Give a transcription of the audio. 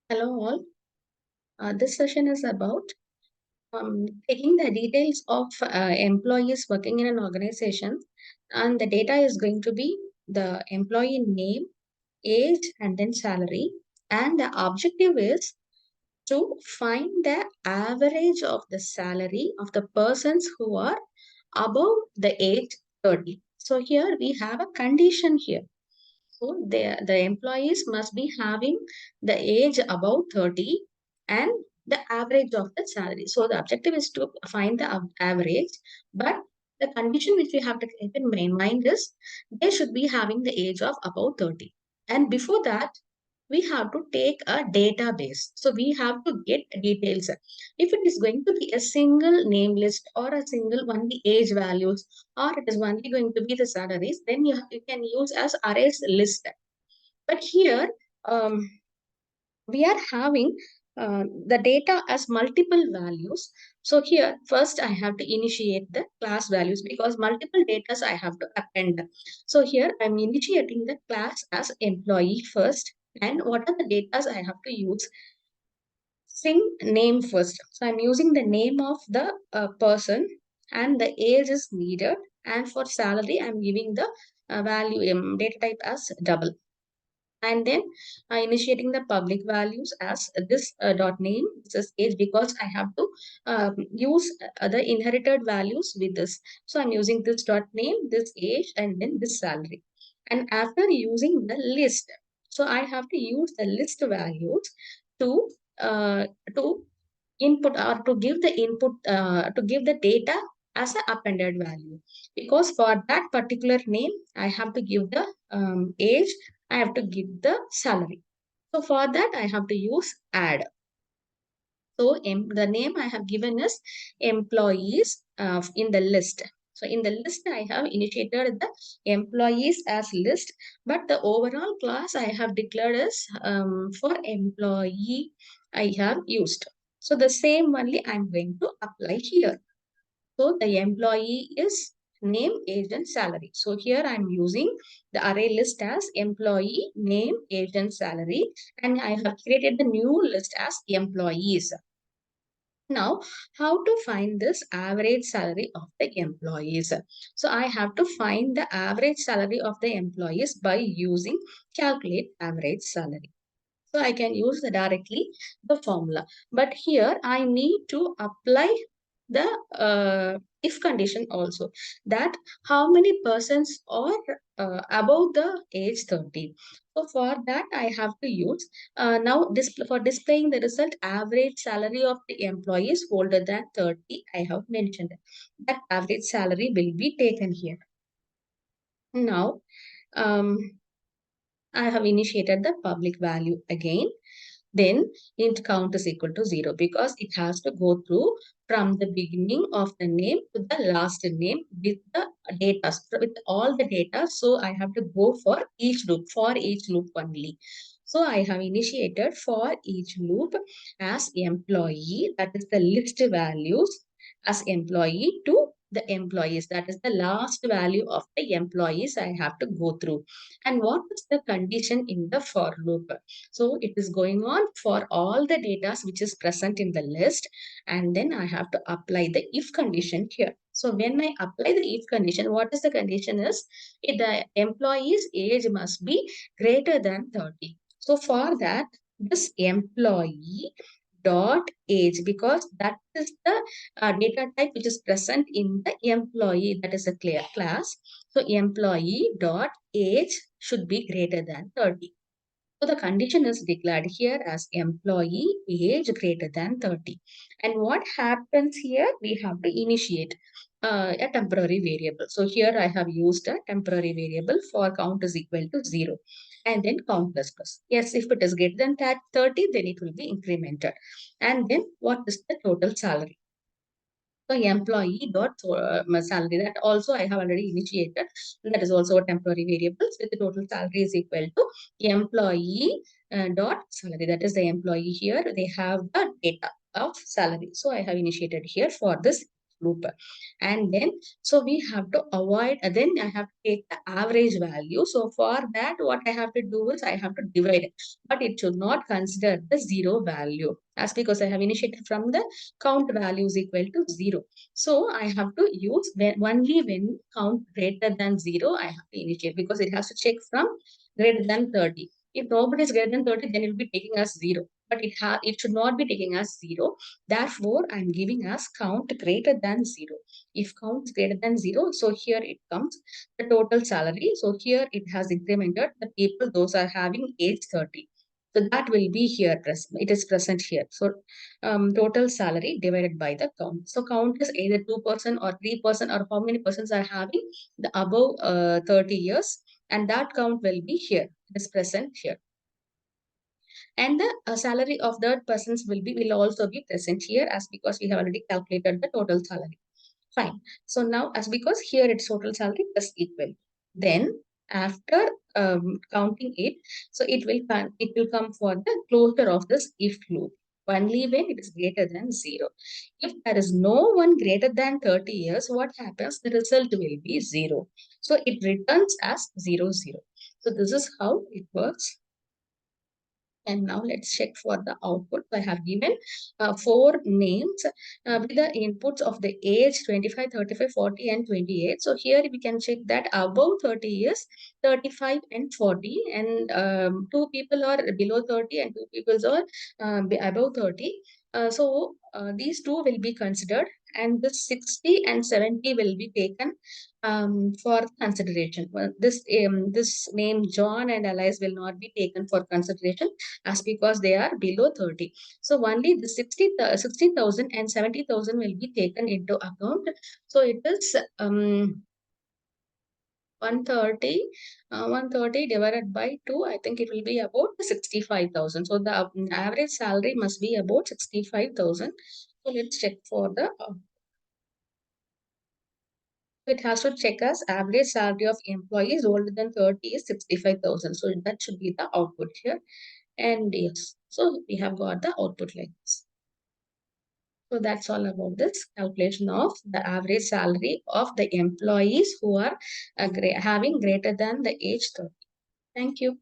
Hello all. This session is about taking the details of employees working in an organization, and the data is going to be the employee name, age, and then salary. And the objective is to find the average of the salary of the persons who are above the age 30. So here we have a condition here. So the employees must be having the age above 30 and the average of the salary. So the objective is to find the average, but the condition which we have to keep in mind is they should be having the age of above 30. And before that, we have to take a database. So we have to get details. If it is going to be a single name list or a single only age values, or it is only going to be the salaries, then you can use as arrays list. But here we are having the data as multiple values. So here first I have to initiate the class values because multiple data I have to append. So here I'm initiating the class as employee first. And what are the data I have to use? Sing name first. So I'm using the name of the person and the age is needed. And for salary, I'm giving the value data type as double. And then initiating the public values as this dot name. This is age because I have to use the inherited values with this. So I'm using this dot name, this age, and then this salary. And after using the list, so I have to use the list values to uh, to input or to give the input to give the data as an appended value, because for that particular name I have to give the age, I have to give the salary. So for that I have to use add. So the name I have given is employees in the list. So in the list I have initiated the employees as list, but the overall class I have declared as for employee I have used. So the same only I'm going to apply here. So the employee is name, age, and salary. So here I'm using the array list as employee, name, age, and salary. And I have created the new list as employees. Now, how to find this average salary of the employees? So I have to find the average salary of the employees by using calculate average salary. So I can use directly the formula. But here I need to apply the if condition also, that how many persons are above the age 30. So for that I have to use now for displaying the result average salary of the employees older than 30. I have mentioned that average salary will be taken here. Now I have initiated the public value again. Then int count is equal to 0 because it has to go through from the beginning of the name to the last name with the data, with all the data. So I have to go for each loop only. So I have initiated for each loop as employee, that is the list values as employee to the employees, that is the last value of the employees I have to go through. And what is the condition in the for loop? So it is going on for all the data which is present in the list, and then I have to apply the if condition here. So when I apply the if condition, what is the condition is the employee's age must be greater than 30. So for that, this employee dot age, because that is the data type which is present in the employee, that is a clear class. So employee dot age should be greater than 30. So the condition is declared here as employee age greater than 30. And what happens here? We have to initiate a temporary variable. So here I have used a temporary variable for count is equal to 0. And then count plus plus. Yes, if it is greater than that 30, then it will be incremented. And then what is the total salary? So employee dot salary, that also I have already initiated. That is also a temporary variable. So the total salary is equal to employee dot salary. That is the employee here. They have the data of salary. So I have initiated here for this. loop. And then, so we have to avoid, then I have to take the average value. So for that, what I have to do is I have to divide it, but it should not consider the zero value, as because I have initiated from the count value is equal to 0. So I have to use only when count greater than 0, I have to initiate, because it has to check from greater than 30. If nobody is greater than 30, then it will be taking us 0. But it should not be taking us 0. Therefore, I'm giving us count greater than 0. If count is greater than 0, so here it comes the total salary. So here it has incremented the people, those are having age 30. So that will be here present. It is present here. So total salary divided by the count. So count is either 2% or 3% or how many persons are having the above 30 years, and that count will be here. It is present here. And the salary of that persons will also be present here, as because we have already calculated the total salary. Fine. So now, as because here it's total salary plus equal. Then after counting it, so it will come for the closure of this if loop. Only when it is greater than 0. If there is no one greater than 30 years, what happens? The result will be 0. So it returns as 0, 0. So this is how it works. And now let's check for the output. I have given 4 names with the inputs of the age 25, 35, 40 and 28. So here we can check that above 30 years, 35 and 40, and 2 people are below 30 and 2 people are above 30. These two will be considered, and this 60 and 70 will be taken for consideration. Well, this name John and Alice will not be taken for consideration, as because they are below 30. So only the 60,000 and 70,000 will be taken into account. So it is 130, 130 divided by 2, I think it will be about 65,000. So the average salary must be about 65,000. So let's check for the it has to check as average salary of employees older than 30 is 65,000. So that should be the output here. And yes, so we have got the output like this. So that's all about this calculation of the average salary of the employees who are having greater than the age 30. Thank you.